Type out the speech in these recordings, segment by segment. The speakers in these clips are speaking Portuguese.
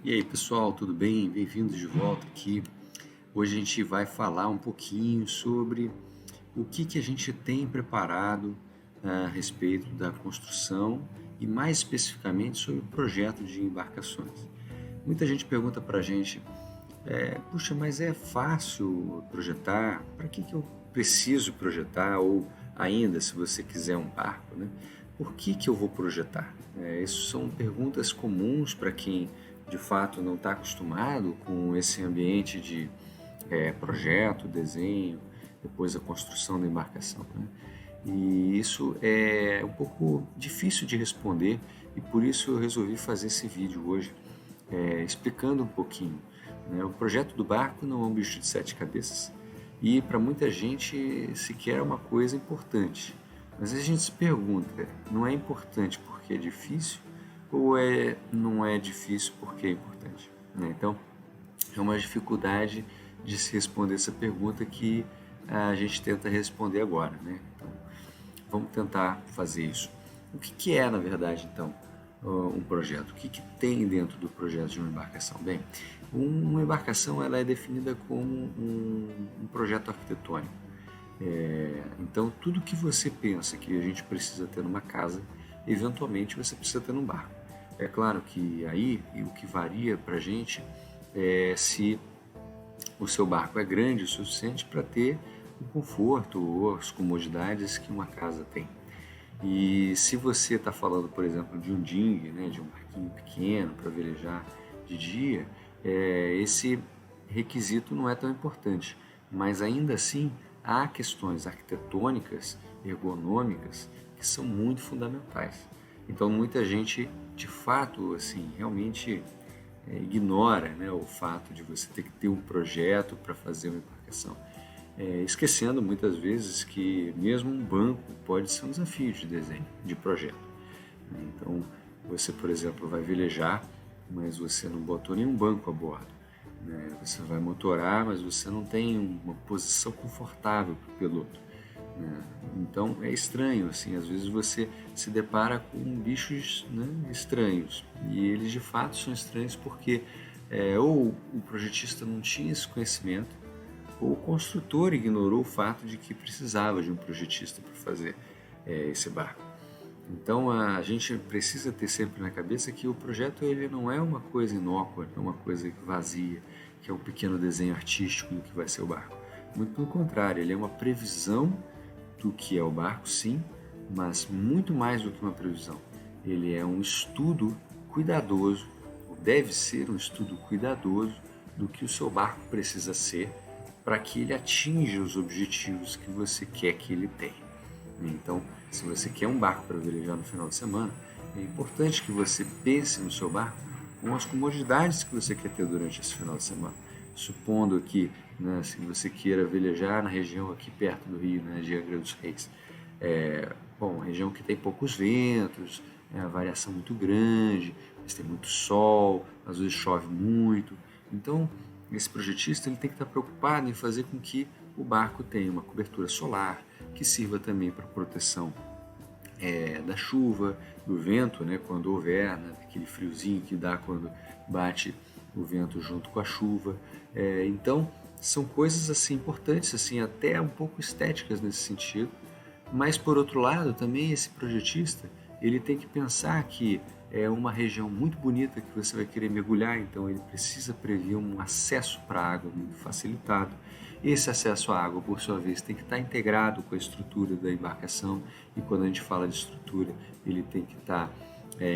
E aí, pessoal, tudo bem? Bem-vindos de volta aqui. Hoje a gente vai falar um pouquinho sobre o que a gente tem preparado a respeito da construção e mais especificamente sobre o projeto de embarcações. Muita gente pergunta para a gente, puxa, mas é fácil projetar? Para que eu preciso projetar? Ou ainda, se você quiser um barco, né? Por que eu vou projetar? Essas são perguntas comuns para quem de fato não está acostumado com esse ambiente de projeto, desenho, depois a construção da embarcação, né? E isso é um pouco difícil de responder e por isso eu resolvi fazer esse vídeo hoje, explicando um pouquinho, né? O projeto do barco não é um bicho de sete cabeças e para muita gente sequer é uma coisa importante. Mas a gente se pergunta, não é importante porque é difícil ou não é difícil porque é importante, né? Então, é uma dificuldade de se responder essa pergunta que a gente tenta responder agora, né? Então, vamos tentar fazer isso. O que é, na verdade, então, um projeto? O que tem dentro do projeto de uma embarcação? Bem, uma embarcação ela é definida como um projeto arquitetônico. Então, tudo que você pensa que a gente precisa ter numa casa, eventualmente você precisa ter num barco. É claro que aí o que varia para a gente é se o seu barco é grande o suficiente para ter o conforto ou as comodidades que uma casa tem. E se você está falando, por exemplo, de um dinghy, né, de um barquinho pequeno para velejar de dia, esse requisito não é tão importante. Mas ainda assim, há questões arquitetônicas, ergonômicas, que são muito fundamentais. Então, muita gente, de fato, assim, realmente ignora, né, o fato de você ter que ter um projeto para fazer uma embarcação, esquecendo muitas vezes que mesmo um banco pode ser um desafio de desenho, de projeto. Então, você, por exemplo, vai velejar, mas você não botou nenhum banco a bordo, né? Você vai motorar, mas você não tem uma posição confortável para o piloto, né? Então é estranho, assim, às vezes você se depara com bichos, né, estranhos, e eles de fato são estranhos porque ou o projetista não tinha esse conhecimento, ou o construtor ignorou o fato de que precisava de um projetista para fazer esse barco. Então a gente precisa ter sempre na cabeça que o projeto ele não é uma coisa inócua, não é uma coisa vazia, que é um pequeno desenho artístico do que vai ser o barco. Muito pelo contrário, ele é uma previsão do que é o barco, sim, mas muito mais do que uma previsão. Ele é um estudo cuidadoso, ou deve ser um estudo cuidadoso do que o seu barco precisa ser para que ele atinja os objetivos que você quer que ele tenha. Então, se você quer um barco para velejar no final de semana, é importante que você pense no seu barco com as comodidades que você quer ter durante esse final de semana. Supondo que, né, se você queira velejar na região aqui perto do Rio, né, de Angra dos Reis, região que tem poucos ventos, a variação muito grande, mas tem muito sol, às vezes chove muito. Então, esse projetista ele tem que estar preocupado em fazer com que o barco tenha uma cobertura solar, que sirva também para proteção da chuva, do vento, né, quando houver, né, aquele friozinho que dá quando bate o vento junto com a chuva. Então, são coisas assim importantes, assim, até um pouco estéticas nesse sentido, mas por outro lado, também esse projetista, ele tem que pensar que é uma região muito bonita que você vai querer mergulhar, então ele precisa prever um acesso para a água muito facilitado. Esse acesso à água, por sua vez, tem que estar integrado com a estrutura da embarcação, e quando a gente fala de estrutura, ele tem que estar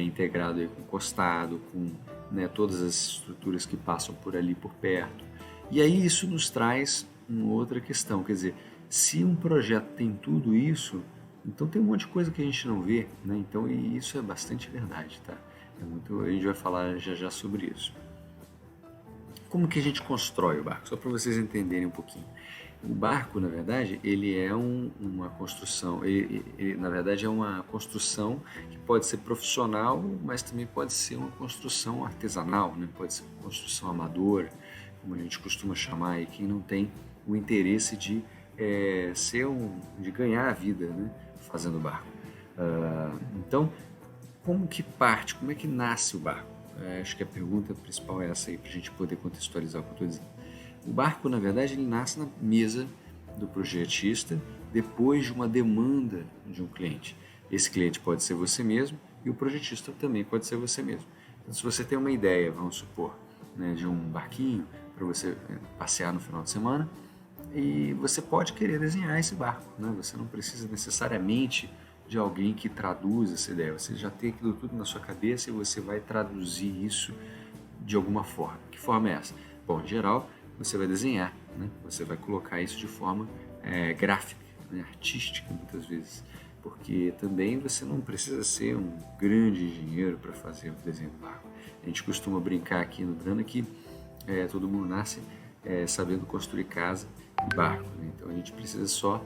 integrado aí com o costado, com, né, todas as estruturas que passam por ali, por perto. E aí isso nos traz uma outra questão, quer dizer, se um projeto tem tudo isso, então tem um monte de coisa que a gente não vê, né? Então, e isso é bastante verdade, tá? A gente vai falar já já sobre isso. Como que a gente constrói o barco? Só para vocês entenderem um pouquinho. O barco, na verdade, ele é uma construção, na verdade é uma construção que pode ser profissional, mas também pode ser uma construção artesanal, né? Pode ser uma construção amadora, como a gente costuma chamar aí, quem não tem o interesse de de ganhar a vida, né, fazendo barco. Então, como que parte, como é que nasce o barco? acho que a pergunta principal é essa aí, para a gente poder contextualizar o que eu estou dizendo. O barco, na verdade, ele nasce na mesa do projetista depois de uma demanda de um cliente. Esse cliente pode ser você mesmo e o projetista também pode ser você mesmo. Então, se você tem uma ideia, vamos supor, né, de um barquinho para você passear no final de semana, e você pode querer desenhar esse barco, né? Você não precisa necessariamente de alguém que traduz essa ideia. Você já tem aquilo tudo na sua cabeça e você vai traduzir isso de alguma forma. Que forma é essa? Bom, em geral, você vai desenhar, né? Você vai colocar isso de forma gráfica, né? Artística, muitas vezes. Porque também você não precisa ser um grande engenheiro para fazer o desenho do barco. A gente costuma brincar aqui no Brana que todo mundo nasce sabendo construir casa e barco, né? Então a gente precisa só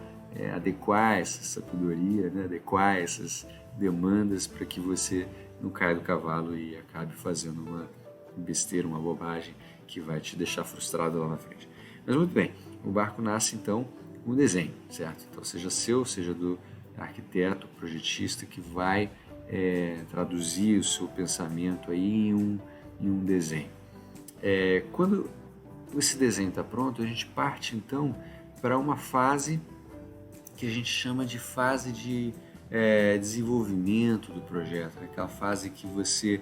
adequar essa sabedoria, né? Adequar essas demandas para que você não caia do cavalo e acabe fazendo uma besteira, uma bobagem que vai te deixar frustrado lá na frente. Mas muito bem, o barco nasce então com um desenho, certo? Então seja seu, seja do arquiteto, projetista que vai traduzir o seu pensamento aí em um desenho. Quando esse desenho está pronto, a gente parte então para uma fase que a gente chama de fase de desenvolvimento do projeto, né? Aquela fase que você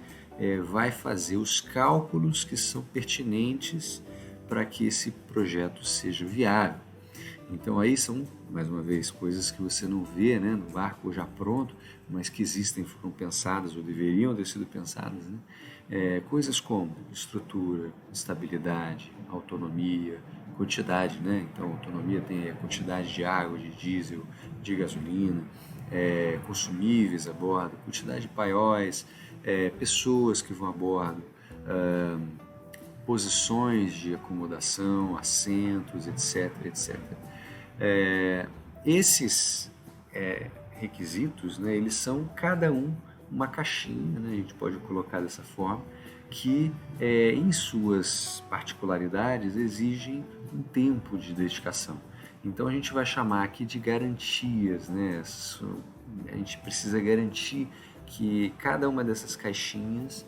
vai fazer os cálculos que são pertinentes para que esse projeto seja viável. Então aí são, mais uma vez, coisas que você não vê, né, no barco já pronto, mas que existem, foram pensadas ou deveriam ter sido pensadas, né? Coisas como estrutura, estabilidade, autonomia, quantidade, né? Então autonomia tem a quantidade de água, de diesel, de gasolina, consumíveis a bordo, quantidade de paióis, pessoas que vão a bordo, posições de acomodação, assentos, etc, etc. Esses requisitos, né, eles são cada um uma caixinha, né, a gente pode colocar dessa forma, que em suas particularidades exigem um tempo de dedicação. Então a gente vai chamar aqui de garantias, né? A gente precisa garantir que cada uma dessas caixinhas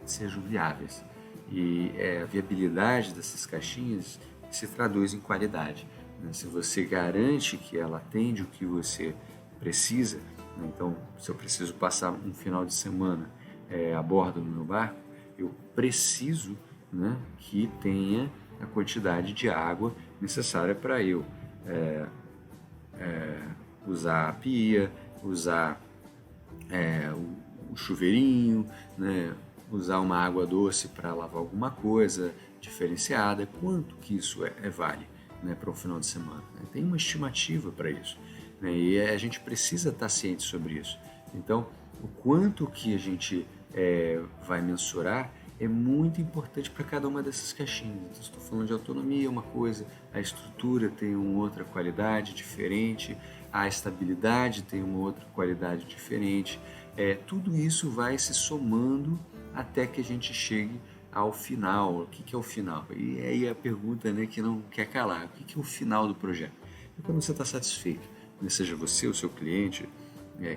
sejam viáveis. E a viabilidade dessas caixinhas se traduz em qualidade, né? Se você garante que ela atende o que você precisa, né? Então, se eu preciso passar um final de semana a bordo do meu barco, eu preciso, né, que tenha a quantidade de água necessária para eu usar a pia, usar o chuveirinho, né, usar uma água doce para lavar alguma coisa diferenciada. Quanto que isso vale, né, para um final de semana? Tem uma estimativa para isso, né, e a gente precisa estar ciente sobre isso. Então, o quanto que a gente vai mensurar é muito importante para cada uma dessas caixinhas. Então, estou falando de autonomia, uma coisa, a estrutura tem uma outra qualidade diferente, a estabilidade tem uma outra qualidade diferente. Tudo isso vai se somando até que a gente chegue ao final. O que é o final? E aí a pergunta, né, que não quer calar: o que é o final do projeto? É quando você está satisfeito, né? Seja você, o seu cliente,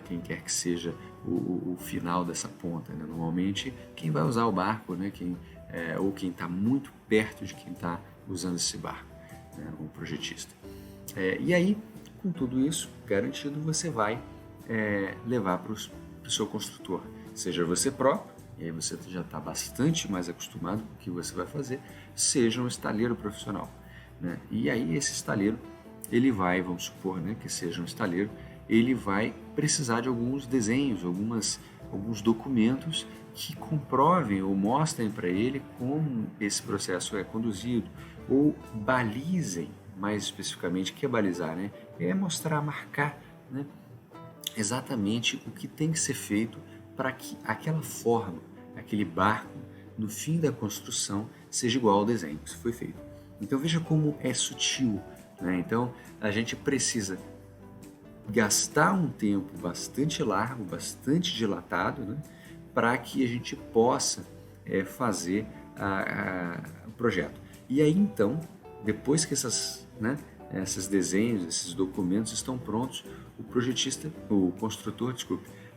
quem quer que seja o final dessa ponta, né? Normalmente quem vai usar o barco, né? Ou quem está muito perto de quem está usando esse barco, né? O projetista. E aí, com tudo isso garantido, você vai levar para o seu construtor, seja você próprio, e aí você já está bastante mais acostumado com o que você vai fazer, seja um estaleiro profissional, né? E aí esse estaleiro, ele vai, vamos supor, né, que seja um estaleiro, ele vai precisar de alguns desenhos, alguns documentos que comprovem ou mostrem para ele como esse processo é conduzido, ou balizem, mais especificamente, o que é balizar, né? É mostrar, marcar, né, exatamente o que tem que ser feito para que aquela forma, aquele barco, no fim da construção, seja igual ao desenho que foi feito. Então veja como é sutil, né? Então a gente precisa gastar um tempo bastante largo, bastante dilatado, né, para que a gente possa fazer o projeto. E aí então, depois que esses desenhos, esses documentos estão prontos, o construtor,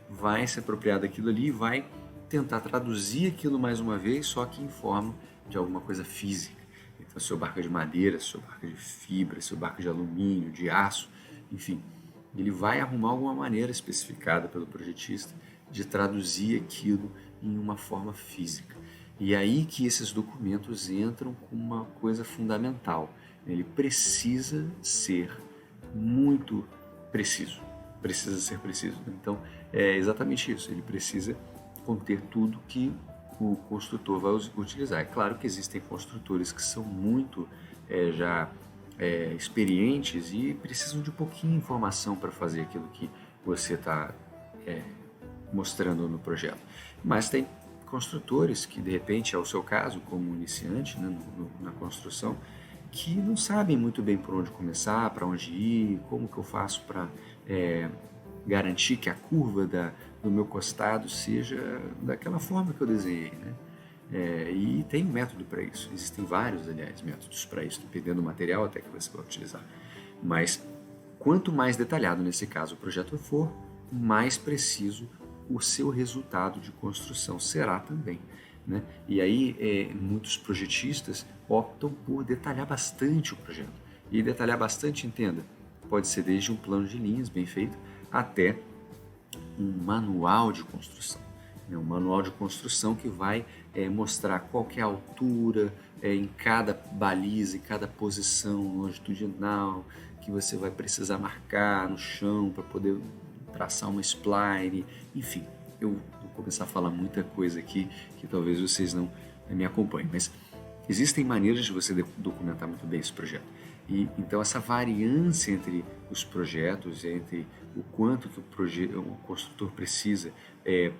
vai se apropriar daquilo ali e vai tentar traduzir aquilo mais uma vez, só que em forma de alguma coisa física. Então, seu barco é de madeira, seu barco é de fibra, seu barco é de alumínio, de aço, enfim. Ele vai arrumar alguma maneira especificada pelo projetista de traduzir aquilo em uma forma física. E é aí que esses documentos entram com uma coisa fundamental. Ele precisa ser muito preciso. Precisa ser preciso. Então, é exatamente isso. Ele precisa conter tudo que o construtor vai utilizar. É claro que existem construtores que são muito já experientes e precisam de pouquinho de informação para fazer aquilo que você está mostrando no projeto. Mas tem construtores que, de repente, é o seu caso, como iniciante, né, na construção, que não sabem muito bem por onde começar, para onde ir, como que eu faço para garantir que a curva do meu costado seja daquela forma que eu desenhei, né? E tem um método para isso. Existem vários, aliás, métodos para isso, dependendo do material até que você vai utilizar. Mas quanto mais detalhado, nesse caso, o projeto for, mais preciso o seu resultado de construção será também, né? E aí muitos projetistas optam por detalhar bastante o projeto. E detalhar bastante, entenda, pode ser desde um plano de linhas bem feito até um manual de construção. Um manual de construção que vai mostrar qual que é a altura em cada baliza, em cada posição longitudinal que você vai precisar marcar no chão para poder traçar uma spline, enfim. Eu vou começar a falar muita coisa aqui que talvez vocês não me acompanhem, mas existem maneiras de você documentar muito bem esse projeto. E então essa variância entre os projetos, entre o quanto que o construtor precisa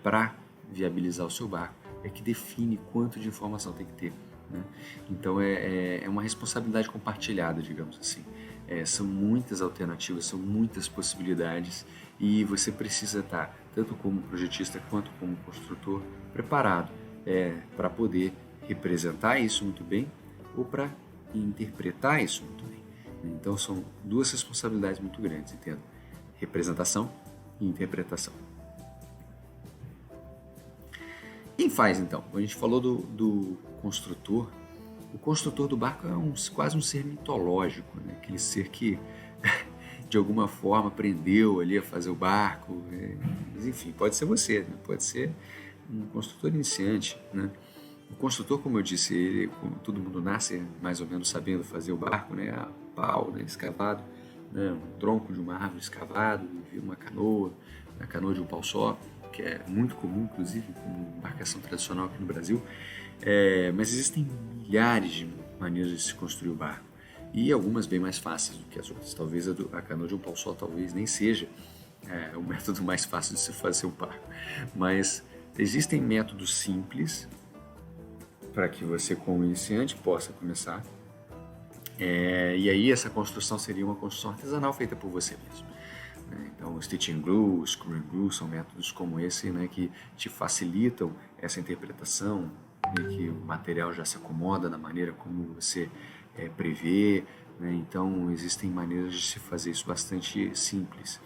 para viabilizar o seu barco, é que define quanto de informação tem que ter, né? Então é uma responsabilidade compartilhada, digamos assim. São muitas alternativas, são muitas possibilidades e você precisa estar, tanto como projetista quanto como construtor, preparado para poder representar isso muito bem ou para interpretar isso muito bem. Então são duas responsabilidades muito grandes, entendo? Representação e interpretação. Quem faz então? A gente falou do construtor. O construtor do barco é quase um ser mitológico, né? Aquele ser que de alguma forma aprendeu ali a fazer o barco. Mas enfim, pode ser você, né? Pode ser um construtor iniciante, né? O construtor, como eu disse, todo mundo nasce mais ou menos sabendo fazer o barco, né? A pau, né? Escavado, né? Um tronco de uma árvore escavado, vira uma canoa, a canoa de um pau só, que é muito comum, inclusive, como embarcação tradicional aqui no Brasil. Mas existem milhares de maneiras de se construir o barco e algumas bem mais fáceis do que as outras. Talvez a canoa de um pau só talvez nem seja o método mais fácil de se fazer um barco, mas existem métodos simples para que você, como iniciante, possa começar. E aí essa construção seria uma construção artesanal feita por você mesmo. Então, Stitch and Glue, Screw and Glue são métodos como esse, né, que te facilitam essa interpretação, né, que o material já se acomoda da maneira como você prevê, né? Então, existem maneiras de se fazer isso bastante simples.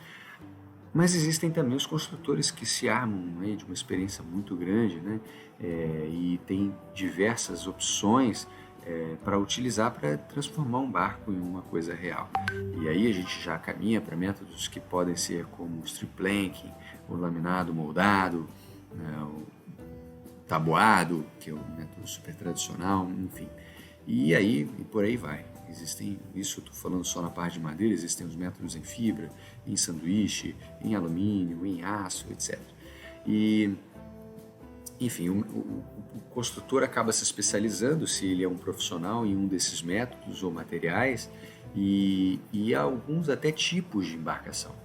Mas existem também os construtores que se armam, né, de uma experiência muito grande, né, e tem diversas opções para utilizar para transformar um barco em uma coisa real. E aí a gente já caminha para métodos que podem ser como o strip planking, o laminado moldado, o tabuado, que é um método super tradicional, enfim. E por aí vai. Existem, isso eu estou falando só na parte de madeira, existem os métodos em fibra, em sanduíche, em alumínio, em aço, etc. E, enfim, o construtor acaba se especializando, se ele é um profissional, em um desses métodos ou materiais, e há alguns até tipos de embarcação.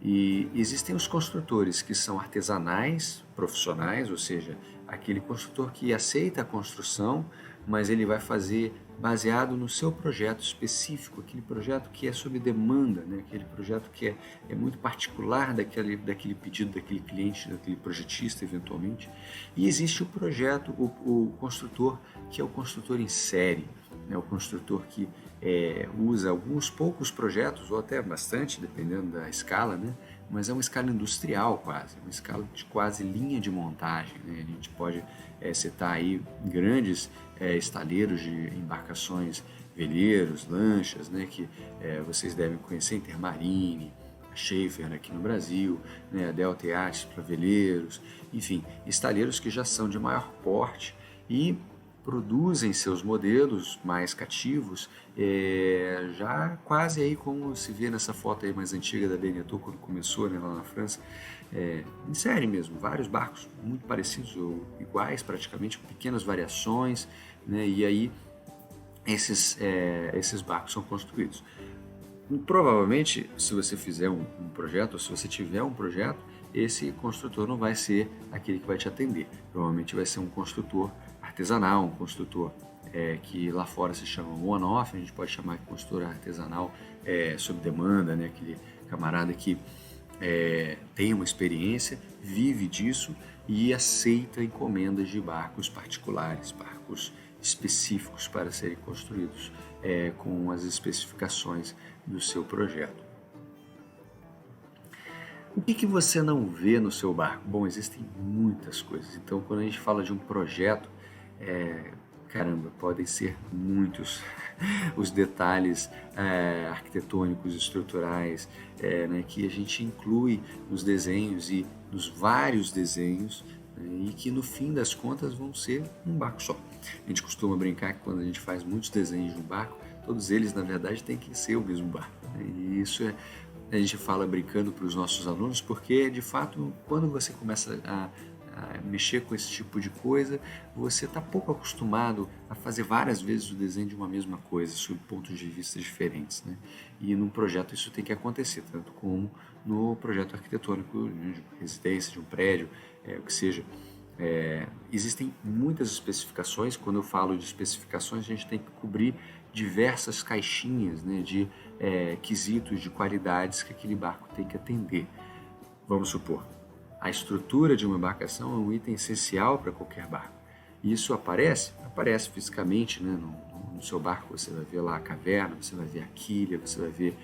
E existem os construtores que são artesanais, profissionais, ou seja, aquele construtor que aceita a construção, mas ele vai fazer baseado no seu projeto específico, aquele projeto que é sob demanda, né? Aquele projeto que é muito particular daquele pedido daquele cliente, daquele projetista, eventualmente. E existe o construtor, que é o construtor em série, né? O construtor que usa alguns poucos projetos, ou até bastante, dependendo da escala, né? mas é uma escala industrial quase, uma escala de quase linha de montagem, né? A gente pode citar aí grandes estaleiros de embarcações, veleiros, lanchas, né? Que vocês devem conhecer, Intermarine, a Schaefer aqui no Brasil, né? A Delta Yachts para veleiros, enfim, estaleiros que já são de maior porte e produzem seus modelos mais cativos, já quase aí como se vê nessa foto aí mais antiga da Beneteau, quando começou, né, lá na França, em série mesmo, vários barcos muito parecidos ou iguais praticamente, com pequenas variações, né, e aí esses barcos são construídos. Provavelmente, se você fizer um projeto, ou se você tiver um projeto, esse construtor não vai ser aquele que vai te atender. Provavelmente vai ser um construtor artesanal, um construtor que lá fora se chama one-off, a gente pode chamar de construtor artesanal sob demanda, né? Aquele camarada que tem uma experiência, vive disso e aceita encomendas de barcos particulares, barcos específicos para serem construídos com as especificações do seu projeto. O que você não vê no seu barco? Bom, existem muitas coisas. Então, quando a gente fala de um projeto, caramba, podem ser muitos os detalhes arquitetônicos, estruturais, né, que a gente inclui nos desenhos e nos vários desenhos, né, e que no fim das contas vão ser um barco só. A gente costuma brincar que quando a gente faz muitos desenhos de um barco, todos eles na verdade têm que ser o mesmo barco, né? E isso a gente fala brincando para os nossos alunos, porque de fato quando você começa a mexer com esse tipo de coisa, você está pouco acostumado a fazer várias vezes o desenho de uma mesma coisa, sob pontos de vista diferentes, né? E num projeto isso tem que acontecer, tanto como no projeto arquitetônico de uma residência, de um prédio, o que seja. Existem muitas especificações. Quando eu falo de especificações, a gente tem que cobrir diversas caixinhas, né, de quesitos, de qualidades que aquele barco tem que atender. Vamos supor, a estrutura de uma embarcação é um item essencial para qualquer barco. E isso aparece fisicamente, né, no seu barco. Você vai ver lá a caverna, você vai ver a quilha, você vai ver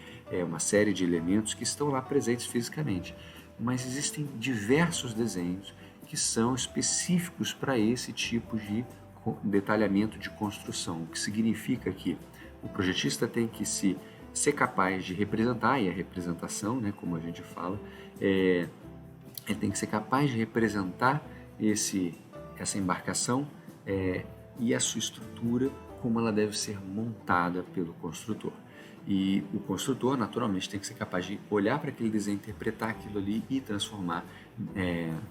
uma série de elementos que estão lá presentes fisicamente. Mas existem diversos desenhos que são específicos para esse tipo de detalhamento de construção, o que significa que o projetista tem que ser capaz de representar, e a representação, né, como a gente fala, ele tem que ser capaz de representar essa embarcação e a sua estrutura, como ela deve ser montada pelo construtor. E o construtor, naturalmente, tem que ser capaz de olhar para aquele desenho, interpretar aquilo ali e transformar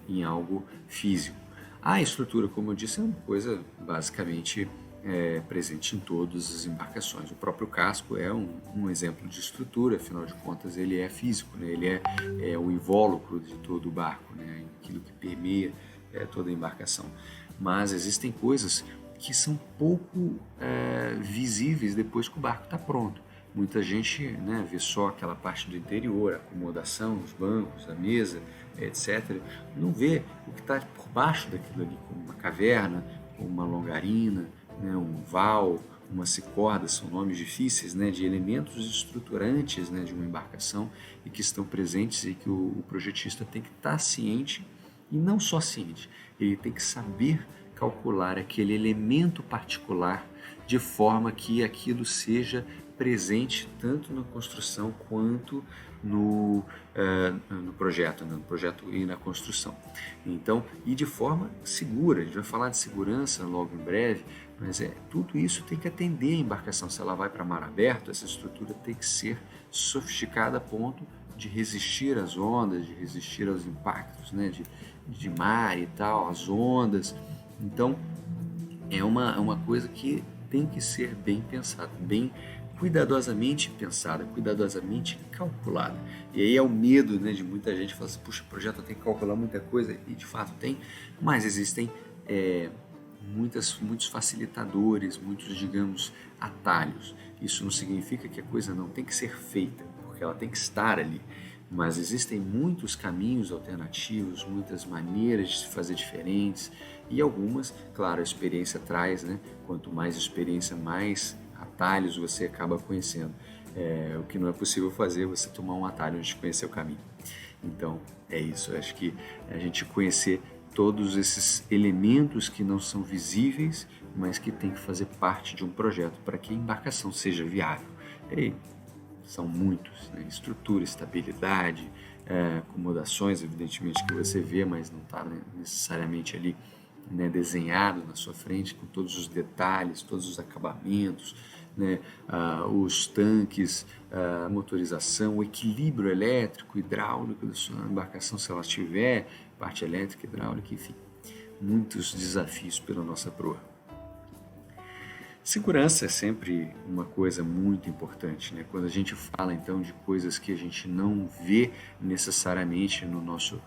em algo físico. A estrutura, como eu disse, é uma coisa basicamente presente em todas as embarcações. O próprio casco é um exemplo de estrutura, afinal de contas ele é físico, né? Ele é o invólucro de todo o barco, né? Aquilo que permeia toda a embarcação. Mas existem coisas que são pouco visíveis depois que o barco está pronto. Muita gente, né, vê só aquela parte do interior, a acomodação, os bancos, a mesa, etc. Não vê o que está por baixo daquilo ali, como uma caverna, como uma longarina, né, um val, uma cicorda, são nomes difíceis, né, de elementos estruturantes, né, de uma embarcação e que estão presentes e que o projetista tem que estar ciente, e não só ciente, ele tem que saber calcular aquele elemento particular de forma que aquilo seja presente tanto na construção quanto no projeto, né? No projeto e na construção. Então, e de forma segura. A gente vai falar de segurança logo em breve, mas tudo isso tem que atender a embarcação. Se ela vai para mar aberto, essa estrutura tem que ser sofisticada a ponto de resistir às ondas, de resistir aos impactos, né? de mar e tal, às ondas. Então, é uma coisa que tem que ser bem pensada, bem cuidadosamente pensada, cuidadosamente calculada. E aí é o medo, né, de muita gente falar assim, puxa, o projeto tem que calcular muita coisa, e de fato tem, mas existem muitos facilitadores, muitos, digamos, atalhos. Isso não significa que a coisa não tem que ser feita, porque ela tem que estar ali, mas existem muitos caminhos alternativos, muitas maneiras de se fazer diferentes, e algumas, claro, a experiência traz, né? Quanto mais experiência, mais atalhos você acaba conhecendo. O que não é possível fazer, você tomar um atalho antes de conhecer o caminho. Então, é isso. Eu acho que a gente conhecer todos esses elementos que não são visíveis, mas que tem que fazer parte de um projeto para que a embarcação seja viável. E são muitos, né? Estrutura, estabilidade, acomodações, evidentemente, que você vê, mas não está, né, necessariamente ali, né, desenhado na sua frente, com todos os detalhes, todos os acabamentos, né, os tanques, a motorização, o equilíbrio elétrico, hidráulico da sua embarcação, se ela tiver parte elétrica, hidráulica, enfim, muitos desafios pela nossa proa. Segurança é sempre uma coisa muito importante, né? Quando a gente fala então de coisas que a gente não vê necessariamente no nosso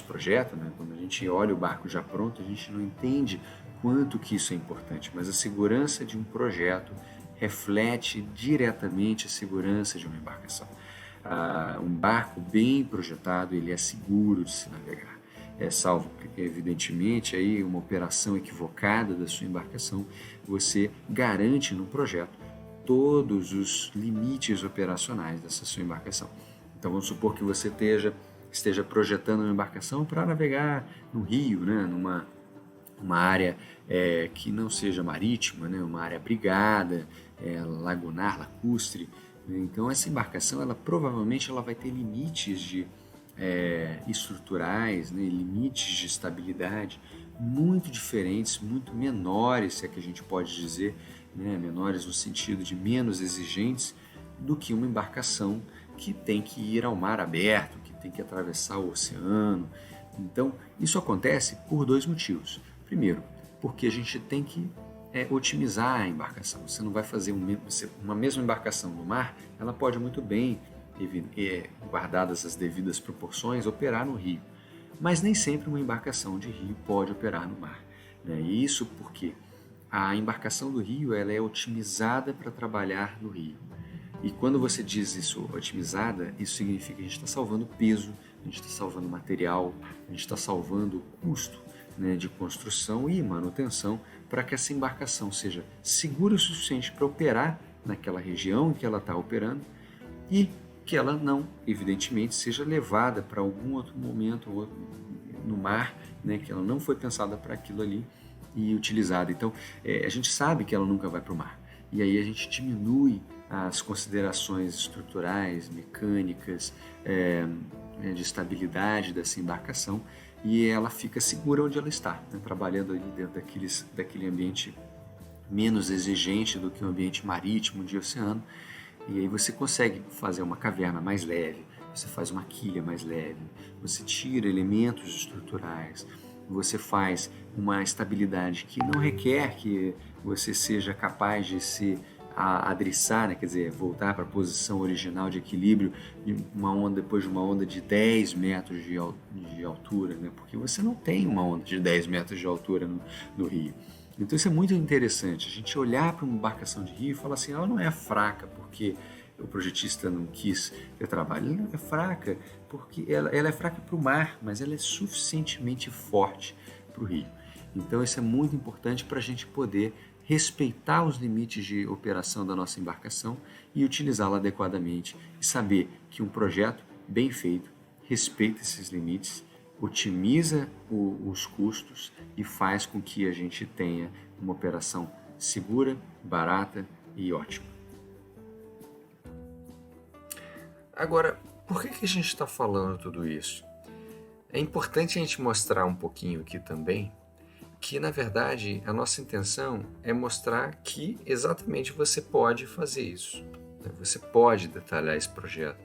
projeto, né? Quando a gente olha o barco já pronto, a gente não entende quanto que isso é importante, mas a segurança de um projeto reflete diretamente a segurança de uma embarcação. Um barco bem projetado, ele é seguro de se navegar. Salvo, evidentemente, aí uma operação equivocada da sua embarcação, você garante no projeto todos os limites operacionais dessa sua embarcação. Então vamos supor que você esteja projetando uma embarcação para navegar no rio, né, uma área que não seja marítima, né, uma área abrigada, lagunar, lacustre. Então essa embarcação, provavelmente ela vai ter limites estruturais, né, limites de estabilidade muito diferentes, muito menores, se é que a gente pode dizer, né, menores no sentido de menos exigentes do que uma embarcação que tem que ir ao mar aberto, que tem que atravessar o oceano. Então, isso acontece por dois motivos. Primeiro, porque a gente tem que otimizar a embarcação. Você não vai fazer uma mesma embarcação no mar, ela pode muito bem, guardadas as devidas proporções, operar no rio. Mas nem sempre uma embarcação de rio pode operar no mar, né? E isso porque a embarcação do rio ela é otimizada para trabalhar no rio. E quando você diz isso, otimizada, isso significa que a gente está salvando peso, a gente está salvando material, a gente está salvando custo, né, de construção e manutenção para que essa embarcação seja segura o suficiente para operar naquela região em que ela está operando e que ela não, evidentemente, seja levada para algum outro momento no mar, né, que ela não foi pensada para aquilo ali e utilizada. Então, a gente sabe que ela nunca vai para o mar. E aí a gente diminui as considerações estruturais, mecânicas, de estabilidade dessa embarcação e ela fica segura onde ela está, né, trabalhando ali dentro daquele ambiente menos exigente do que o ambiente marítimo de oceano. E aí você consegue fazer uma caverna mais leve, você faz uma quilha mais leve, você tira elementos estruturais, você faz uma estabilidade que não requer que você seja capaz de se adriçar, né? Quer dizer, voltar para a posição original de equilíbrio depois de uma onda de 10 metros de altura, né? Porque você não tem uma onda de 10 metros de altura no rio. Então isso é muito interessante, a gente olhar para uma embarcação de rio e falar assim, ela não é fraca porque o projetista não quis ter trabalho, ela é fraca porque ela é fraca para o mar, mas ela é suficientemente forte para o rio. Então isso é muito importante para a gente poder respeitar os limites de operação da nossa embarcação e utilizá-la adequadamente e saber que um projeto bem feito respeita esses limites, otimiza os custos e faz com que a gente tenha uma operação segura, barata e ótima. Agora, por que a gente está falando tudo isso? É importante a gente mostrar um pouquinho aqui também que, na verdade, a nossa intenção é mostrar que exatamente você pode fazer isso. Você pode detalhar esse projeto,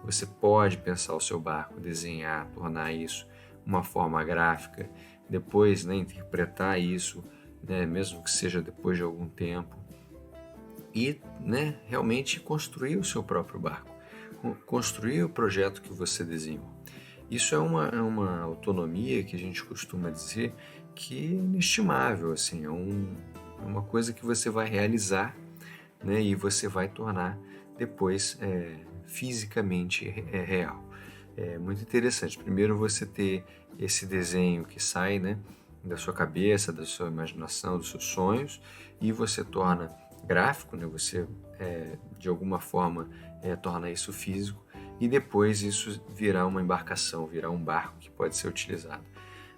você pode pensar o seu barco, desenhar, tornar isso uma forma gráfica, depois, né, interpretar isso, né, mesmo que seja depois de algum tempo, e, né, realmente construir o seu próprio barco, construir o projeto que você desenhou. Isso é uma autonomia que a gente costuma dizer que é inestimável, assim, é uma coisa que você vai realizar, né, e você vai tornar depois fisicamente real. É muito interessante. Primeiro você ter esse desenho que sai, né, da sua cabeça, da sua imaginação, dos seus sonhos, e você torna gráfico, né, você de alguma forma torna isso físico, e depois isso virar uma embarcação, virar um barco que pode ser utilizado.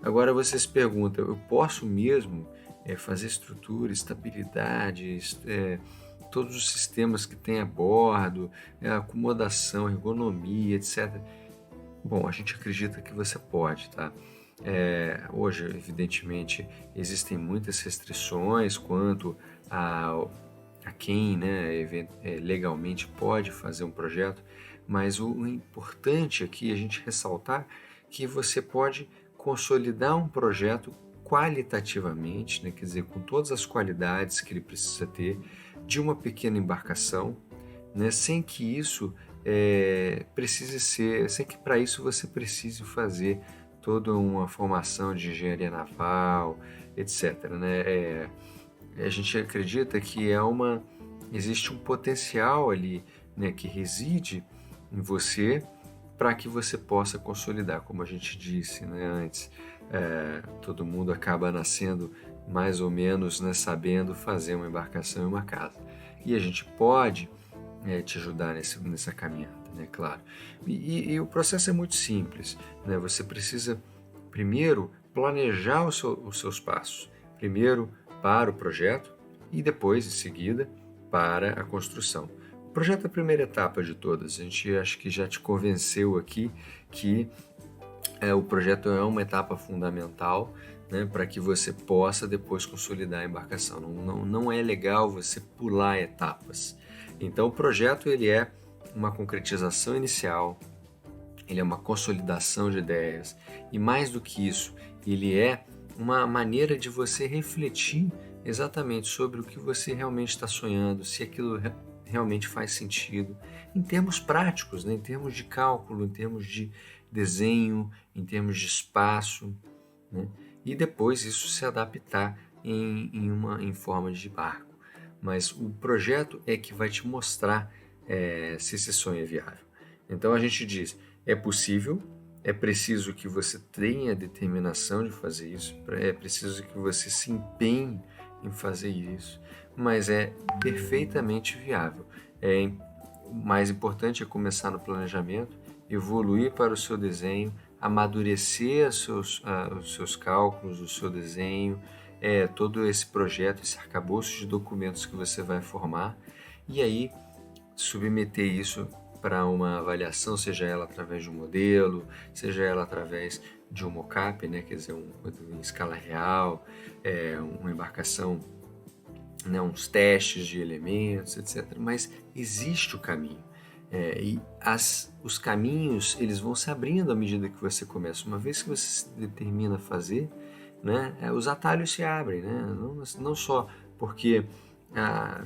Agora você se pergunta, eu posso mesmo fazer estrutura, estabilidade, todos os sistemas que tem a bordo, acomodação, ergonomia, etc. Bom, a gente acredita que você pode, tá? Hoje, evidentemente, existem muitas restrições quanto a quem, né, legalmente pode fazer um projeto, mas o importante aqui é a gente ressaltar que você pode consolidar um projeto qualitativamente, né, quer dizer, com todas as qualidades que ele precisa ter, de uma pequena embarcação, né, sem que isso precise ser, sem que para isso você precise fazer toda uma formação de engenharia naval, etc. Né? A gente acredita que existe um potencial ali, né, que reside em você para que você possa consolidar, como a gente disse, né, antes. Todo mundo acaba nascendo mais ou menos, né, sabendo fazer uma embarcação e uma casa. E a gente pode te ajudar nessa caminhada, né, claro. E o processo é muito simples, né? Você precisa primeiro planejar os seus passos. Primeiro para o projeto e depois, em seguida, para a construção. O projeto é a primeira etapa de todas. A gente acho que já te convenceu aqui que o projeto é uma etapa fundamental, né, para que você possa depois consolidar a embarcação. Não é legal você pular etapas. Então, o projeto ele é uma concretização inicial, ele é uma consolidação de ideias e, mais do que isso, ele é uma maneira de você refletir exatamente sobre o que você realmente está sonhando, se aquilo realmente faz sentido, em termos práticos, né? Em termos de cálculo, em termos de desenho, em termos de espaço, né? E depois isso se adaptar em forma de barco. Mas o projeto é que vai te mostrar se esse sonho é viável. Então a gente diz, é possível, é preciso que você tenha determinação de fazer isso, é preciso que você se empenhe em fazer isso, mas é perfeitamente viável. O mais importante é começar no planejamento, evoluir para o seu desenho, amadurecer os seus cálculos, o seu desenho, todo esse projeto, esse arcabouço de documentos que você vai formar, e aí submeter isso para uma avaliação, seja ela através de um modelo, seja ela através de um mockup, né, quer dizer, em escala real, uma embarcação, né, uns testes de elementos, etc. Mas existe o caminho. E os caminhos eles vão se abrindo à medida que você começa. Uma vez que você se determina a fazer, né, os atalhos se abrem, né? Não só porque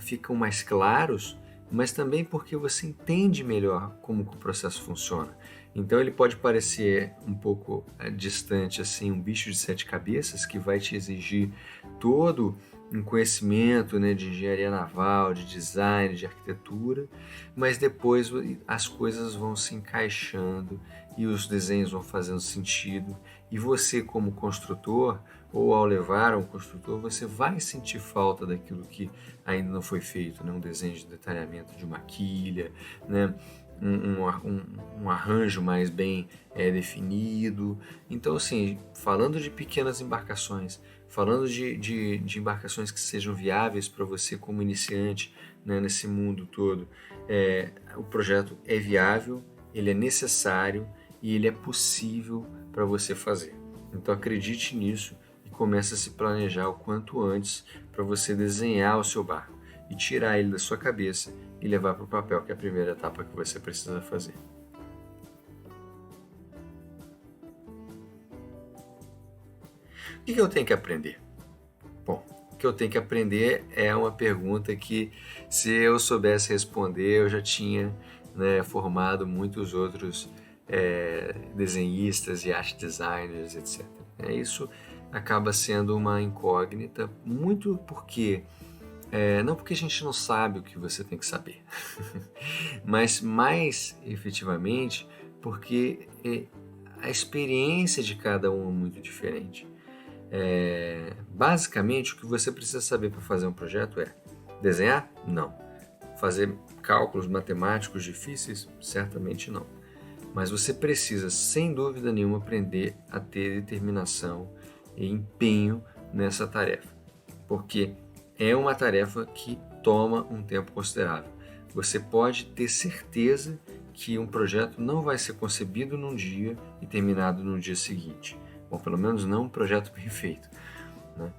ficam mais claros, mas também porque você entende melhor como o processo funciona. Então ele pode parecer um pouco distante, assim, um bicho de sete cabeças que vai te exigir todo um conhecimento, né, de engenharia naval, de design, de arquitetura, mas depois as coisas vão se encaixando e os desenhos vão fazendo sentido, e você como construtor, ou ao levar a um construtor, você vai sentir falta daquilo que ainda não foi feito, né? Um desenho de detalhamento de uma quilha, né? um arranjo mais bem definido. Então, assim, falando de pequenas embarcações, falando de embarcações que sejam viáveis para você como iniciante, né, nesse mundo todo, o projeto é viável, ele é necessário e ele é possível para você fazer. Então acredite nisso e comece a se planejar o quanto antes para você desenhar o seu barco e tirar ele da sua cabeça e levar para o papel, que é a primeira etapa que você precisa fazer. O que eu tenho que aprender? Bom, o que eu tenho que aprender é uma pergunta que, se eu soubesse responder, eu já tinha, né, formado muitos outros desenhistas e art designers, etc. Isso acaba sendo uma incógnita, muito porque não porque a gente não sabe o que você tem que saber, mas mais efetivamente porque a experiência de cada um é muito diferente. Basicamente, o que você precisa saber para fazer um projeto é desenhar? Não. Fazer cálculos matemáticos difíceis? Certamente não. Mas você precisa, sem dúvida nenhuma, aprender a ter determinação e empenho nessa tarefa, porque é uma tarefa que toma um tempo considerável. Você pode ter certeza que um projeto não vai ser concebido num dia e terminado no dia seguinte. Bom, pelo menos não um projeto bem feito, né?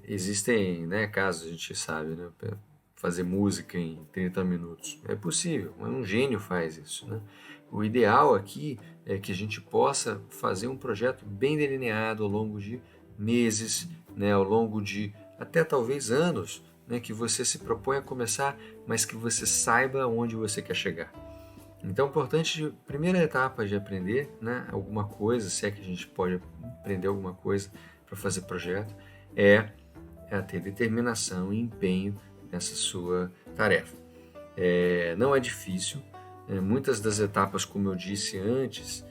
Existem, né, casos, a gente sabe, né, fazer música em 30 minutos. É possível, um gênio faz isso, né? O ideal aqui é que a gente possa fazer um projeto bem delineado ao longo de meses, né, ao longo de até talvez anos, né, que você se propõe a começar, mas que você saiba onde você quer chegar. Então, importante, primeira etapa de aprender, né, alguma coisa, se é que a gente pode aprender alguma coisa para fazer projeto, é ter determinação e empenho nessa sua tarefa. Não é difícil, muitas das etapas, como eu disse antes,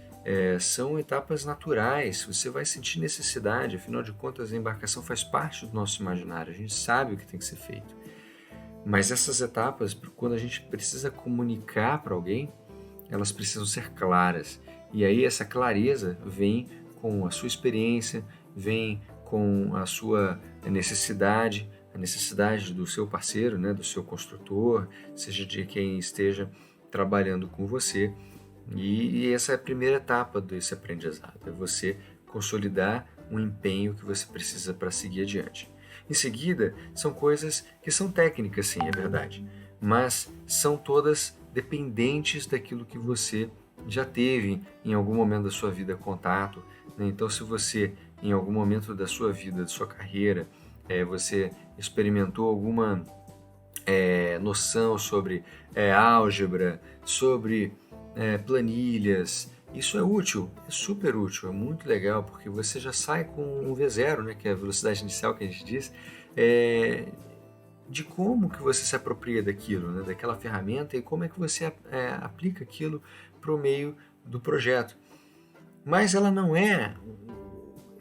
são etapas naturais, você vai sentir necessidade, afinal de contas a embarcação faz parte do nosso imaginário, a gente sabe o que tem que ser feito. Mas essas etapas, quando a gente precisa comunicar para alguém, elas precisam ser claras. E aí essa clareza vem com a sua experiência, vem com a sua necessidade, a necessidade do seu parceiro, né, do seu construtor, seja de quem esteja trabalhando com você. E essa é a primeira etapa desse aprendizado, é você consolidar um empenho que você precisa para seguir adiante. Em seguida, são coisas que são técnicas, sim, é verdade, mas são todas dependentes daquilo que você já teve em algum momento da sua vida contato, né? Então, se você, em algum momento da sua vida, da sua carreira, você experimentou alguma noção sobre álgebra, sobre planilhas, isso é útil, é super útil, é muito legal, porque você já sai com um V0, né, que é a velocidade inicial que a gente diz, de como que você se apropria daquilo, né, daquela ferramenta, e como é que você aplica aquilo para o meio do projeto. Mas ela não é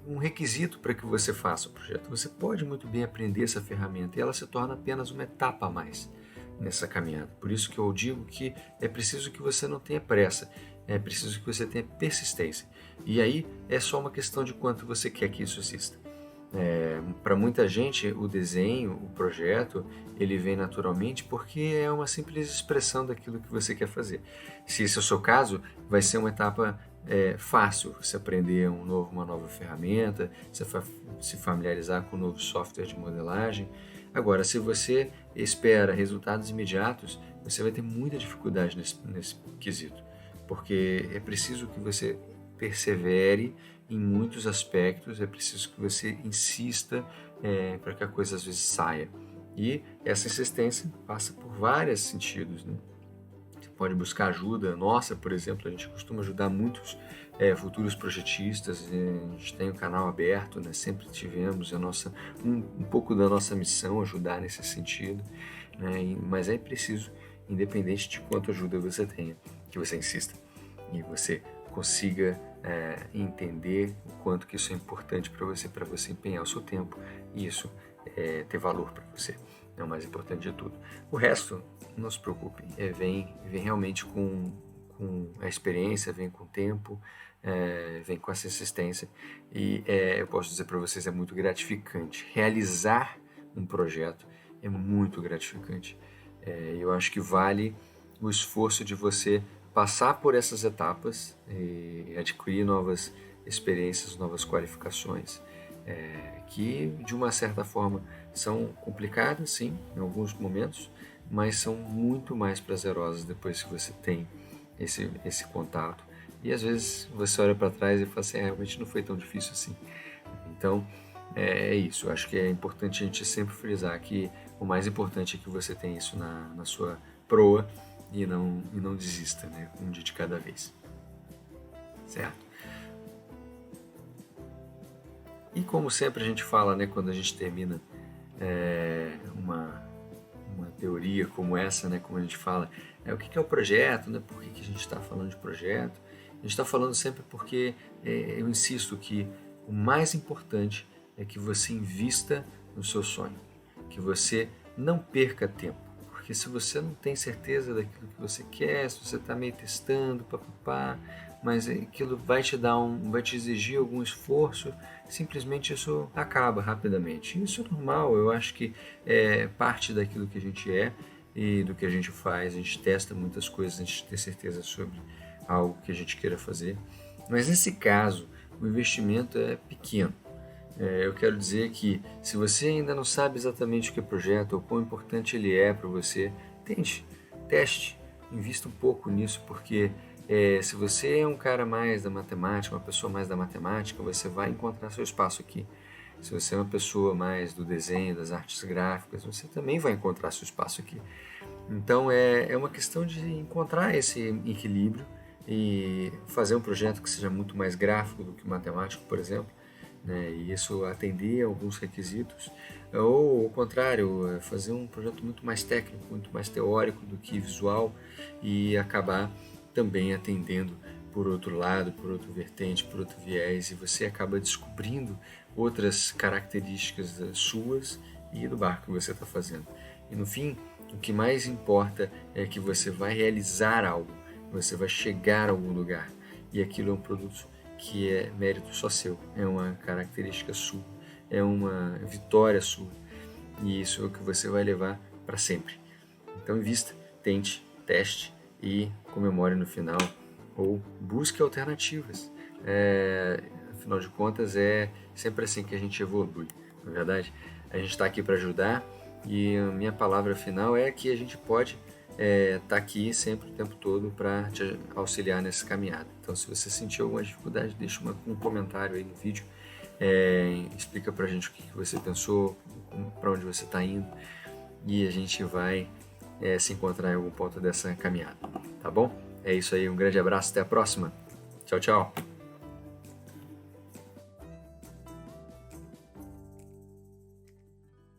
um requisito para que você faça o projeto. Você pode muito bem aprender essa ferramenta e ela se torna apenas uma etapa a mais nessa caminhada. Por isso que eu digo que é preciso que você não tenha pressa, é preciso que você tenha persistência. E aí é só uma questão de quanto você quer que isso exista. Para muita gente, o desenho, o projeto, ele vem naturalmente porque é uma simples expressão daquilo que você quer fazer. Se esse é o seu caso, vai ser uma etapa fácil, você aprender uma nova ferramenta, você se familiarizar com um novo software de modelagem. Agora, se você espera resultados imediatos, você vai ter muita dificuldade nesse quesito, porque é preciso que você persevere em muitos aspectos, é preciso que você insista para que a coisa às vezes saia. E essa insistência passa por vários sentidos, né? Você pode buscar ajuda nossa, por exemplo, a gente costuma ajudar muitos futuros projetistas, a gente tem um canal aberto, né? Sempre tivemos um pouco da nossa missão ajudar nesse sentido, né? Mas é preciso, independente de quanto ajuda você tenha, que você insista e você consiga entender o quanto que isso é importante para você empenhar o seu tempo e isso ter valor para você. É o mais importante de tudo. O resto, não se preocupe, vem realmente com a experiência, vem com o tempo, vem com essa insistência e eu posso dizer para vocês, é muito gratificante. Realizar um projeto é muito gratificante. Eu acho que vale o esforço de você passar por essas etapas e adquirir novas experiências, novas qualificações, que de uma certa forma são complicadas, sim, em alguns momentos, mas são muito mais prazerosas depois que você tem esse contato. E às vezes você olha para trás e fala assim, realmente não foi tão difícil assim. Então, é isso. Eu acho que é importante a gente sempre frisar que o mais importante é que você tenha isso na sua proa e não desista, né? Um dia de cada vez. Certo? E como sempre a gente fala, né, quando a gente termina uma teoria como essa, né, como a gente fala, o que é o projeto, né, por que a gente está falando de projeto? A gente está falando sempre porque eu insisto que o mais importante é que você invista no seu sonho, que você não perca tempo, porque Porque se você não tem certeza daquilo que você quer, se você está meio testando, papapá, mas aquilo vai te exigir algum esforço, simplesmente isso acaba rapidamente. Isso é normal, eu acho que é parte daquilo que a gente é e do que a gente faz. A gente testa muitas coisas antes de ter certeza sobre algo que a gente queira fazer. Mas nesse caso, o investimento é pequeno. Eu quero dizer que se você ainda não sabe exatamente o que é projeto ou quão importante ele é para você, teste, invista um pouco nisso, porque se você é um cara mais da matemática, uma pessoa mais da matemática, você vai encontrar seu espaço aqui. Se você é uma pessoa mais do desenho, das artes gráficas, você também vai encontrar seu espaço aqui. Então é uma questão de encontrar esse equilíbrio e fazer um projeto que seja muito mais gráfico do que matemático, por exemplo, né? E isso atender a alguns requisitos, ou ao contrário, fazer um projeto muito mais técnico, muito mais teórico do que visual e acabar também atendendo por outro lado, por outro vertente, por outro viés, e você acaba descobrindo outras características suas e do barco que você está fazendo. E no fim, o que mais importa é que você vai realizar algo, você vai chegar a algum lugar, e aquilo é um produto que é mérito só seu, é uma característica sua, é uma vitória sua, e isso é o que você vai levar para sempre. Então invista, tente, teste e comemore no final, ou busque alternativas. Afinal de contas, é sempre assim que a gente evolui, não é verdade? A gente está aqui para ajudar, e a minha palavra final é que a gente pode estar aqui sempre o tempo todo para te auxiliar nessa caminhada. Então, se você sentiu alguma dificuldade, deixa um comentário aí no vídeo, explica para a gente o que você pensou, para onde você está indo, e a gente vai se encontrar em algum ponto dessa caminhada, tá bom? É isso aí, um grande abraço, até a próxima. Tchau, tchau.